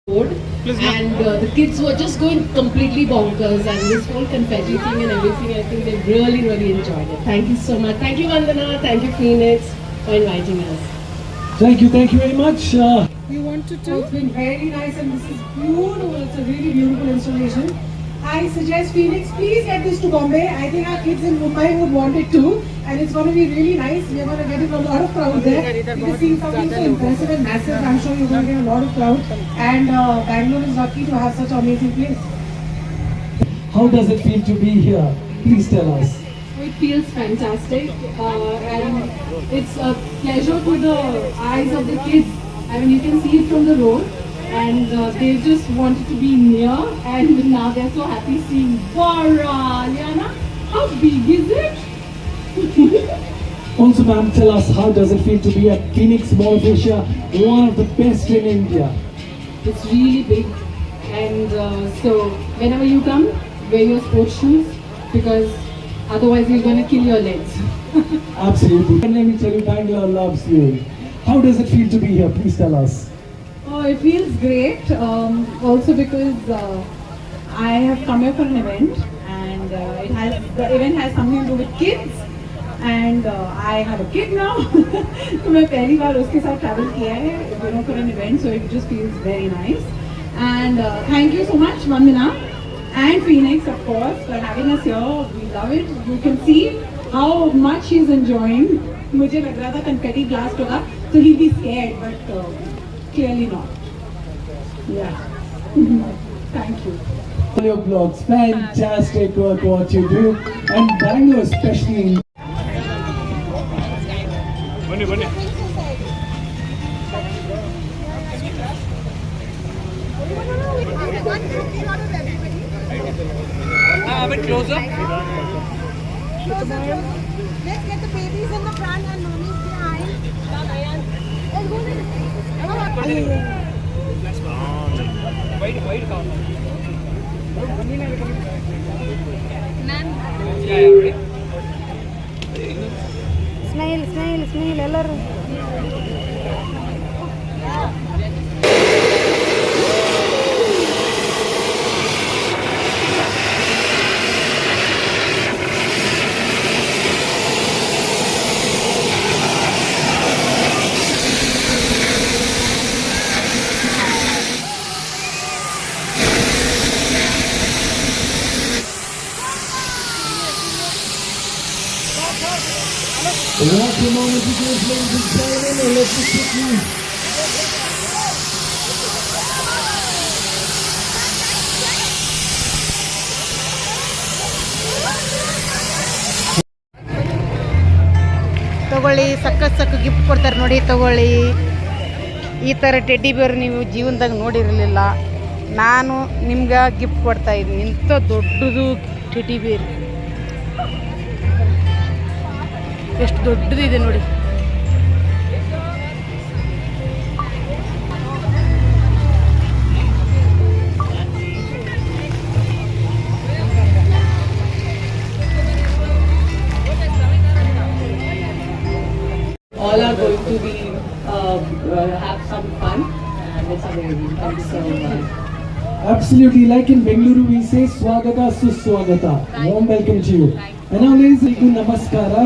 road, and the kids were just going completely bonkers, and this whole confetti thing and everything, I think they really enjoyed it. Thank you so much. Thank you, Vandana. Thank you, Phoenix, for inviting us. Thank you very much. You want to So do? it's been very nice and this is beautiful. It's a really beautiful installation. I suggest Phoenix, please get this to Bombay. I think our kids in Mumbai would want it too. And it's going to be really nice. We're going to get it a lot of crowd there. Because seeing something so impressive and massive, I'm sure you're going to get a lot of crowd. And Bangalore is lucky to have such an amazing place. How does it feel to be here? Please tell us. It feels fantastic and it's a pleasure to the eyes of the kids. I mean, you can see it from the road and they just wanted to be near and now they're so happy seeing Bara. Liana, how big is it? Also, ma'am, tell us, how does it feel to be at Phoenix Mall of Asia, one of the best in India? It's really big and so whenever you come, wear your sports shoes because otherwise you're going to kill your legs. Absolutely. And let me tell you, Bangalore loves you. How does it feel to be here? Please tell us. Oh, it feels great. Also because I have come here for an event, and the event has something to do with kids, and I have a kid now. So मैं पहली बार उसके साथ travel किया है, for an event, so it just feels very nice. And thank you so much, Vandana and Phoenix, of course, for having us here. We love it. You can see how much he's enjoying. मुझे लग रहा था confetti blast होगा, so he'll be scared, but clearly not. Yeah. Thank you. All your blogs, fantastic work what you do, and Bangalore especially. A bit closer. Let's get the babies in the front and mommies behind. Let's go there. Wide count. Smile, ಎಲ್ಲರೂ. What a moment it is, ladies and gentlemen. Let's just quickly. ತಗೊಳ್ಳಿ, ಸಕ್ಕ gift ಕೊಡ್ತಾರೆ ನೋಡಿ, ತಗೊಳ್ಳಿ. ಈ ಥರ teddy ಬೇರ್ ನೀವು ಜೀವನದಾಗ ನೋಡಿರಲಿಲ್ಲ. ನಾನು ನಿಮ್ಗೆ ಗಿಫ್ಟ್ ಕೊಡ್ತಾ ಇದ್ದೀನಿ. ಇಂಥ ದೊಡ್ಡದು ಟೆಡ್ಡಿ ಬೇರ್, ಎಷ್ಟು ದೊಡ್ಡದಿದೆ ನೋಡಿ. All are going to be have some fun, and it's amazing. Thank you so much. Absolutely, like in Bengaluru we say Swagata Suswagata. Warm welcome to you. And now ladies and gentlemen, namaskara.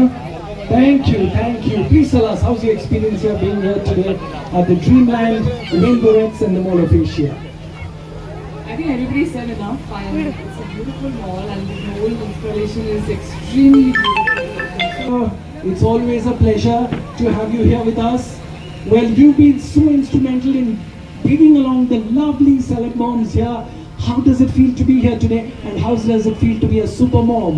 Thank you. Please tell us, how's your experience here being here today at the Dreamland, Rainbow X and the Mall of Asia? I think everybody said enough. It's a beautiful mall and the whole installation is extremely beautiful. It's always a pleasure to have you here with us. Well, you've been so instrumental in bringing along the lovely celeb moms here. How does it feel to be here today, and how does it feel to be a super mom?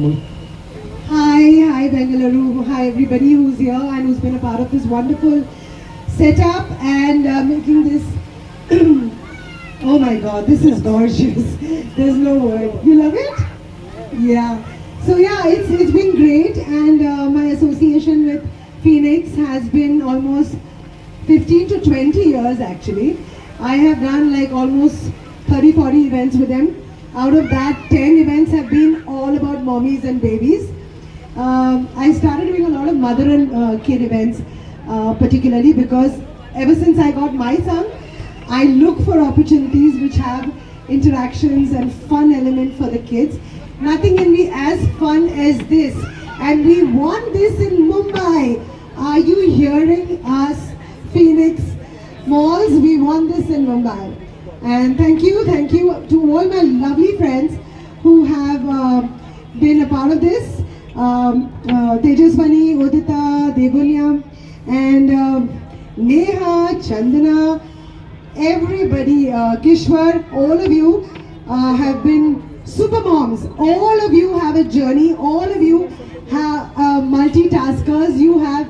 Hi Bengaluru, hi everybody who's here and who's been a part of this wonderful setup and making this, oh my god, this is gorgeous, there's no word. You love it? Yeah. So yeah, it's been great, and my association with Phoenix has been almost 15 to 20 years actually. I have done like almost 30-40 events with them. Out of that, 10 events have been all about mommies and babies. I started doing a lot of mother and kid events particularly because ever since I got my son, I look for opportunities which have interactions and fun element for the kids. Nothing can be as fun as this. And we want this in Mumbai. Are you hearing us, Phoenix Malls? We want this in Mumbai. And thank you to all my lovely friends who have been a part of this. Tejaswani, Udita, Devunya, and Neha, Chandana, everybody, Kishwar, all of you have been super moms. All of you have a journey. All of you have multitaskers. You have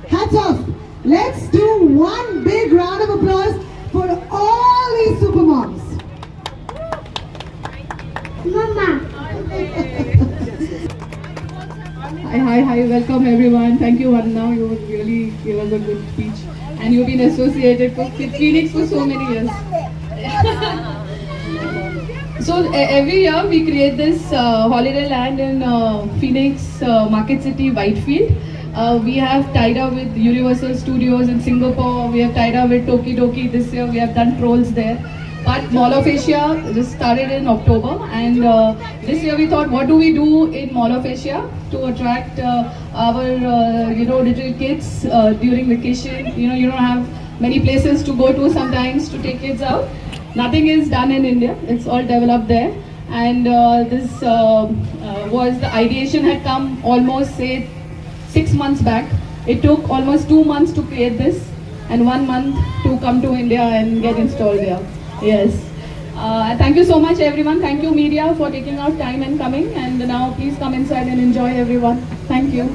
hats off. Let's do one big round of applause for all these super moms. Mama. Hi, welcome everyone. Thank you, Vandana. You really gave us a good speech. And you've been associated with Phoenix for so many years. So every year we create this holiday land in Phoenix, Market City, Whitefield. We have tied up with Universal Studios in Singapore. We have tied up with Tokidoki this year. We have done Trolls there. But Mall of Asia just started in October, and this year we thought, what do we do in Mall of Asia to attract our little kids during vacation? You don't have many places to go to sometimes to take kids out. Nothing is done in India. It's all developed there, and this was the ideation had come almost say 6 months back. It took almost 2 months to create this, and 1 month to come to India and get installed there. Yes. Thank you so much, everyone. Thank you, media, for taking out time and coming. And now please come inside and enjoy, everyone. Thank you.